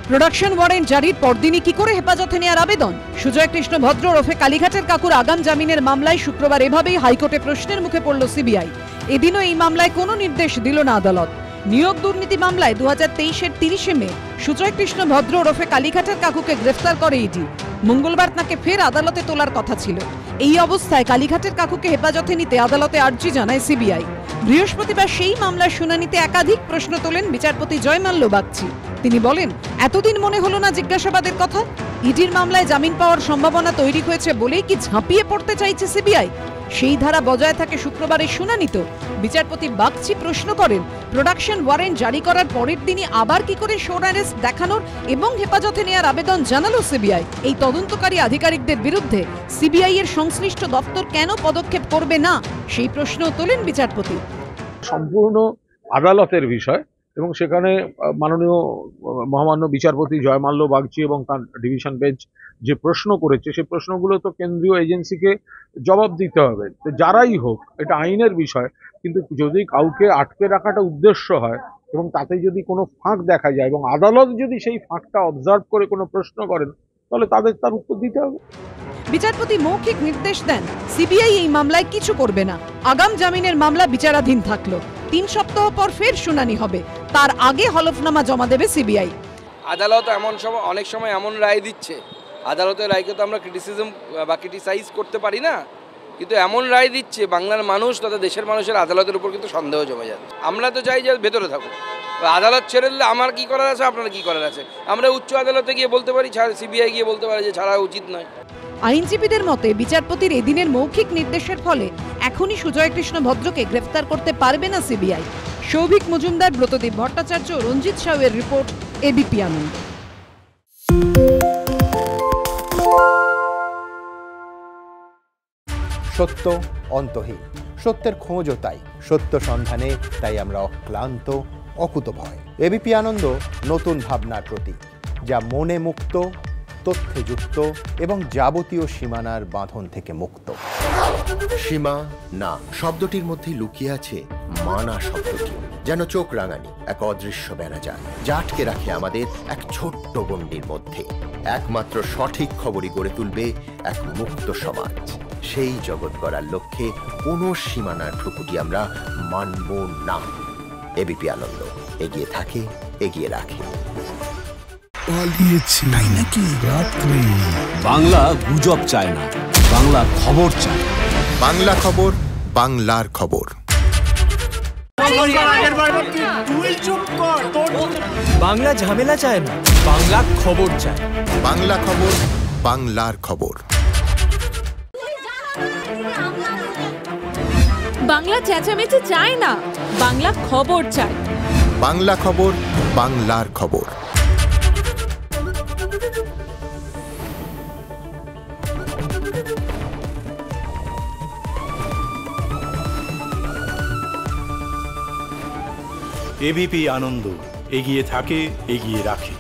Production warrant জারির পরদিনই কি করে হেফাজতে নেওয়ার আবেদন? সুজয় কৃষ্ণ ভদ্র ওরফে কালীঘাটের কাকুর আগাম জামিনের মামলায় শুক্রবার এভাবেই হাইকোর্টে প্রশ্নের মুখে পড়ল সিবিআই। এদিনও এই মামলায় কোনো নির্দেশ দিল না আদালত। নিয়োগ দুর্নীতি মামলায় 2023-এর 30শে মে সুজয় কৃষ্ণ ভদ্র ওরফে কালীঘাটের কাকুকে গ্রেফতার করে ইডি। মঙ্গলবার তাকে ফের আদালতে তোলার কথা ছিল। এই অবস্থায় কালীঘাটের কাকুকে হেফাজতে নিতে আদালতে আর্জি জানায় সিবিআই। বৃহস্পতিবার সেই মামলার শুনানিতে একাধিক প্রশ্ন তোলেন বিচারপতি জয়মাল্য বাগচি। তিনি বলেন, এতদিন মনে হলো না জিজ্ঞাসাবাদের কথা? ইডির মামলায় জামিন পাওয়ার সম্ভাবনা তৈরি হয়েছে বলেই কি ঝাঁপিয়ে পড়তে চাইছে সিবিআই? সেই ধারা বজায় থাকে শুক্রবারের শুনানিতে। বিচারপতি বাগচি প্রশ্ন করেন, প্রোডাকশন ওয়ারেন্ট জারি করার পরের দিনই আবার কি করে শোর অ্যারেস্ট দেখানোর এবং হেফাজতে নেওয়ার আবেদন জানালো সিবিআই? এই তদন্তকারী আধিকারিকদের বিরুদ্ধে সিবিআই এর সংশ্লিষ্ট দপ্তর কেন পদক্ষেপ করবে না, সেই প্রশ্নও তোলেন বিচারপতি। সম্পূর্ণ আদালতের বিষয় এবং সেখানে মাননীয় মহামান্য বিচারপতি জয়মাল্য বাগচি এবং তার ডিভিশন বেঞ্চ যে প্রশ্ন করেছে সেই প্রশ্নগুলো তো কেন্দ্রীয় এজেন্সিকে জবাব দিতে হবে। তো যারাই হোক, এটা আইনের বিষয়, কিন্তু যদি কাউকে আটকে রাখাটা উদ্দেশ্য হয় এবং তাতে যদি কোনো ফাঁক দেখা যায় এবং আদালত যদি সেই ফাঁকটা অবজার্ভ করে কোনো প্রশ্ন করেন, তাহলে তার উত্তর দিতে হবে। বিচারপতি মৌখিক নির্দেশ দেন, সিবিআই এই মামলায় কিছু করবে না। আগাম জামিনের মামলা বিচারাধীন থাকলো। 3 সপ্তাহ পর ফের শুনানি হবে। তার আগে হলফনামা জমা দেবে সিবিআই। আদালত অনেক সময় এমন রায় দিচ্ছে, আদালতের রায়কে তো আমরা ক্রিটিসাইজ করতে পারি না, কিন্তু এমন রায় দিচ্ছে বাংলার মানুষ তথা দেশের মানুষের আদালতের উপর কিন্তু সন্দেহ জমে যাচ্ছে। আমরা তো চাই যে ভেতরে থাকুক, আদালত ছেড়ে দিলে আমার কি করার আছে, আপনারা কি করার আছে? আমরা উচ্চ আদালতে গিয়ে বলতে পারি, সিবিআই গিয়ে বলতে পারে যে ছাড়া উচিত নয়। আইনজীবীদের মতে বিচারপতির এদিনের মৌখিক নির্দেশের ফলে এখনই সুজয় কৃষ্ণ ভদ্রকে গ্রেফতার করতে পারবে না সিবিআই। সৌভিক মজুমদার, ব্রতদীপ ভট্টাচার্য, রঞ্জিত সাউয়ের রিপোর্ট, এবিপি আনন্দ। সত্য অন্তহীন, সত্যের খোঁজও তাই, সত্য সন্ধানে তাই আমরা অক্লান্ত, অকুতভয়। এবিপি আনন্দ নতুন ভাবনার প্রতীক, যা মনে মুক্ত, তথ্যে যুক্ত এবং যাবতীয় সীমানার বাঁধন থেকে মুক্ত। সীমা না শব্দটির মধ্যেই লুকিয়ে আছে মানা শব্দটি, যেন চোখ রাঙানি এক অদৃশ্য বেড়াজাল, যা আটকে রাখে আমাদের এক ছোট্ট গণ্ডির মধ্যে। একমাত্র সঠিক খবরই গড়ে তুলবে এক মুক্ত সমাজ। সেই জগৎ গড়ার লক্ষ্যে কোনো সীমানার ঠুকুটি আমরা মানব না। এবিপি আনন্দ এগিয়ে থাকে, এগিয়ে রাখে। তাই নাকি? বাংলা গুজব চায় না, বাংলা খবর চায়। বাংলা খবর, বাংলার খবর। বাংলা ঝামেলা চায় না, বাংলা খবর চায়। বাংলা খবর, বাংলার খবর। বাংলা চেঁচামেচি চায় না, বাংলা খবর চায়। বাংলা খবর, বাংলার খবর। এবিপি আনন্দ এগিয়ে থাকে, এগিয়ে রাখে।